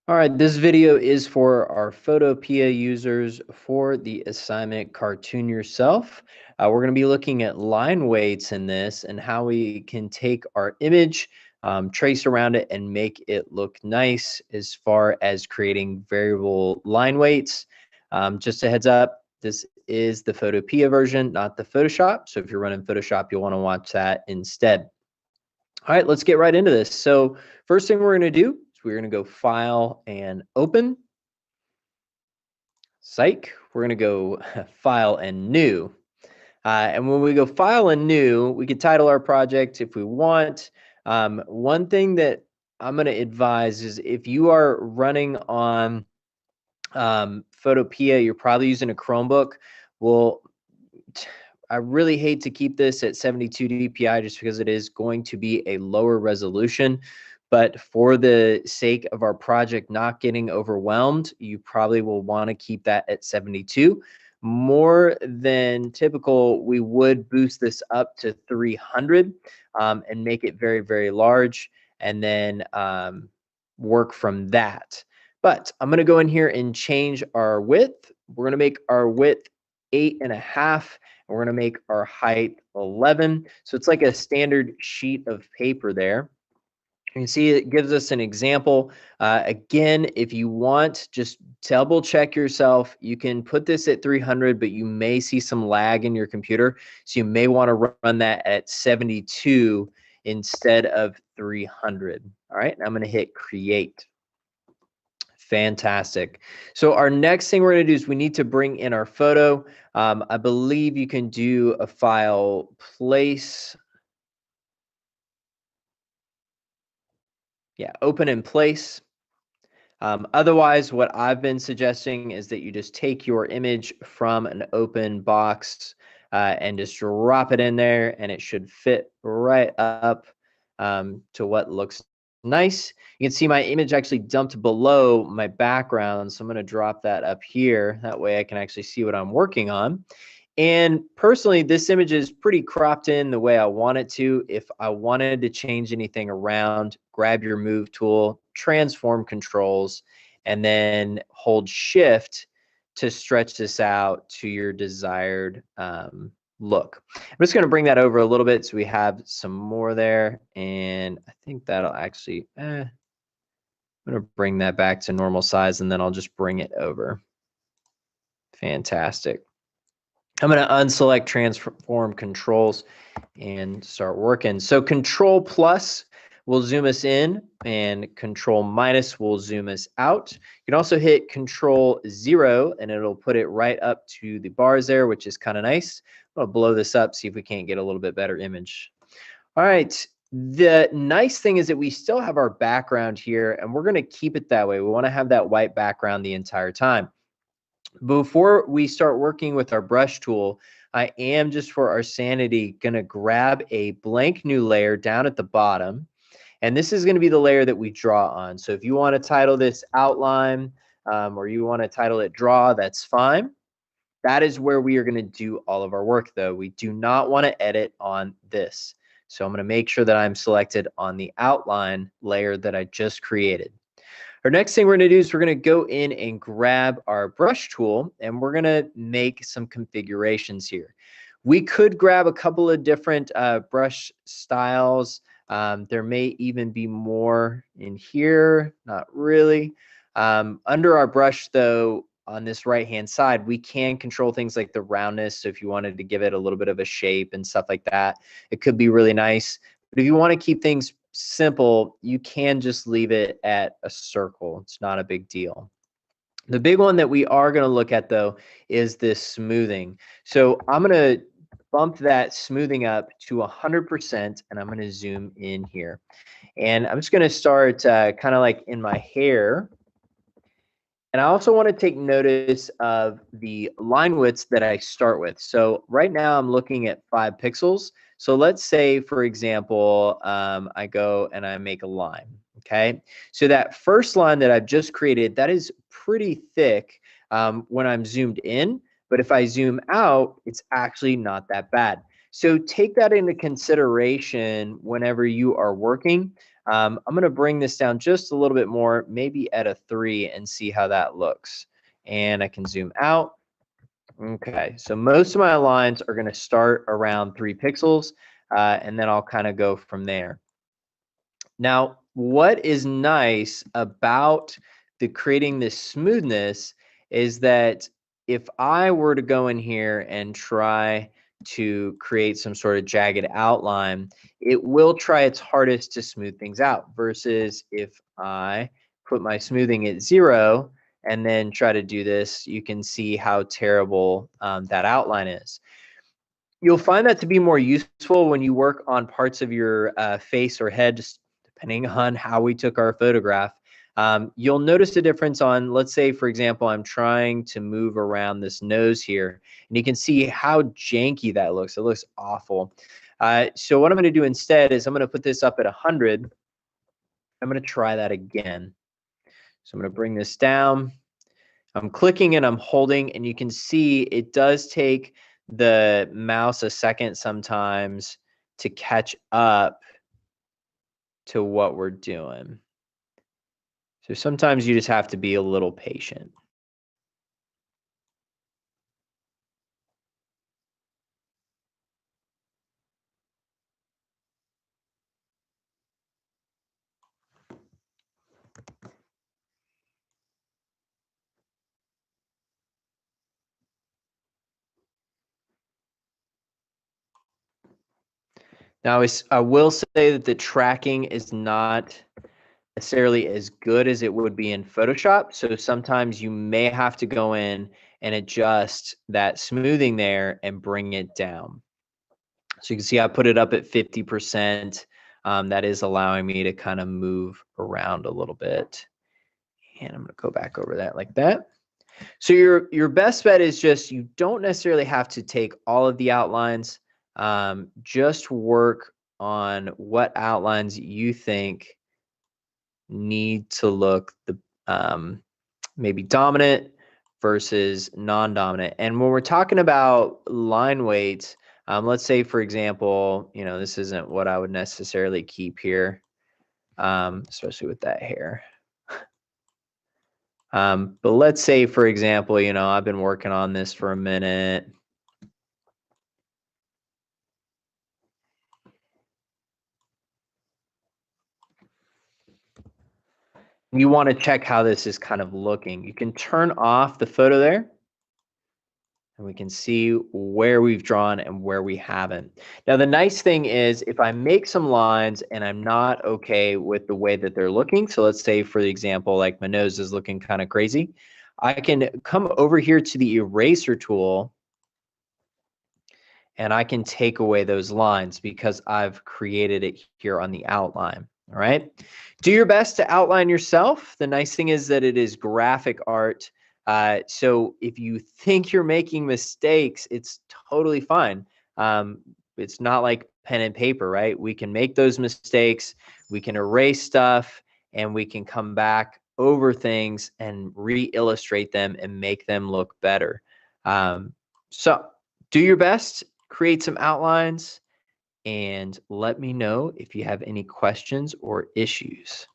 All right, this video is for our Photopea users for the assignment Cartoon Yourself. We're going to be looking at line weights in this and how we can take our image, trace around it, and make it look nice as far as creating variable line weights. Just a heads up, this is the Photopea version, not the Photoshop. So if you're running Photoshop, you'll want to watch that instead. All right, let's get right into this. So first thing we're going to do is we're going to go File and Open. Psych. We're going to go File and New. And when we go File and New, we can title our project if we want. One thing that I'm going to advise is if you are running on Photopea, you're probably using a Chromebook. Well, I really hate to keep this at 72 dpi just because it is going to be a lower resolution. But for the sake of our project not getting overwhelmed, you probably will want to keep that at 72. More than typical, we would boost this up to 300 and make it very, very large, and then work from that. But I'm going to go in here and change our width. We're going to make our width 8.5. We're going to make our height 11. So it's like a standard sheet of paper there. You can see it gives us an example. Again, if you want, just double check yourself. You can put this at 300, but you may see some lag in your computer. So you may want to run that at 72 instead of 300. All right, I'm going to hit create. Fantastic. So our next thing we're going to do is we need to bring in our photo. I believe you can do a file place. Yeah, open in place. Otherwise, what I've been suggesting is that you just take your image from an open box and just drop it in there, and it should fit right up to what looks nice. You can see my image actually dumped below my background, so I'm going to drop that up here. That way I can actually see what I'm working on. And personally, this image is pretty cropped in the way I want it to. If I wanted to change anything around, grab your move tool, transform controls, and then hold shift to stretch this out to your desired look. I'm just going to bring that over a little bit so we have some more there. And I think that'll actually, I'm going to bring that back to normal size, and then I'll just bring it over. Fantastic. I'm going to unselect transform controls and start working. So control plus will zoom us in, and control minus will zoom us out. You can also hit control 0 and it'll put it right up to the bars there, which is kind of nice. I'll blow this up, see if we can't get a little bit better image. All right. The nice thing is that we still have our background here, and we're going to keep it that way. We want to have that white background the entire time. Before we start working with our brush tool, I am, just for our sanity, going to grab a blank new layer down at the bottom. And this is going to be the layer that we draw on. So if you want to title this outline or you want to title it draw, that's fine. That is where we are going to do all of our work, though. We do not want to edit on this. So I'm going to make sure that I'm selected on the outline layer that I just created. Our next thing we're going to do is we're going to go in and grab our brush tool, and we're going to make some configurations here. We could grab a couple of different brush styles. There may even be more in here, not really. Under our brush, though, on this right-hand side, we can control things like the roundness. So if you wanted to give it a little bit of a shape and stuff like that, it could be really nice. But if you want to keep things simple, you can just leave it at a circle. It's not a big deal. The big one that we are going to look at, though, is this smoothing. So I'm going to bump that smoothing up to 100%, and I'm going to zoom in here. And I'm just going to start kind of like in my hair. And I also want to take notice of the line widths that I start with. So right now I'm looking at 5 pixels. So let's say, for example, I go and I make a line, okay? So that first line that I've just created, that is pretty thick when I'm zoomed in, but if I zoom out, it's actually not that bad. So take that into consideration whenever you are working. I'm going to bring this down just a little bit more, maybe at a 3, and see how that looks. And I can zoom out. Okay, so most of my lines are going to start around 3 pixels, and then I'll kind of go from there. Now, what is nice about creating this smoothness is that if I were to go in here and try to create some sort of jagged outline, it will try its hardest to smooth things out, versus if I put my smoothing at 0 and then try to do this, you can see how terrible that outline is. You'll find that to be more useful when you work on parts of your face or head, just depending on how we took our photograph. You'll notice a difference on, let's say, for example, I'm trying to move around this nose here, and you can see how janky that looks. It looks awful. So what I'm going to do instead is I'm going to put this up at 100. I'm going to try that again. So I'm going to bring this down. I'm clicking and I'm holding, and you can see it does take the mouse a second sometimes to catch up to what we're doing. So sometimes you just have to be a little patient. Now, I will say that the tracking is not necessarily as good as it would be in Photoshop. So sometimes you may have to go in and adjust that smoothing there and bring it down. So you can see I put it up at 50%. That is allowing me to kind of move around a little bit. And I'm going to go back over that like that. So your best bet is just, you don't necessarily have to take all of the outlines. Just work on what outlines you think need to look maybe dominant versus non-dominant. And when we're talking about line weights, let's say, for example, this isn't what I would necessarily keep here, especially with that hair. But let's say, for example, I've been working on this for a minute. You want to check how this is kind of looking. You can turn off the photo there, and we can see where we've drawn and where we haven't. Now, the nice thing is, if I make some lines and I'm not okay with the way that they're looking, so let's say, for the example, like my nose is looking kind of crazy, I can come over here to the eraser tool, and I can take away those lines because I've created it here on the outline. All right. Do your best to outline yourself. The nice thing is that it is graphic art. So if you think you're making mistakes, it's totally fine. It's not like pen and paper, right? We can make those mistakes. We can erase stuff, and we can come back over things and re-illustrate them and make them look better. So do your best, create some outlines, and let me know if you have any questions or issues.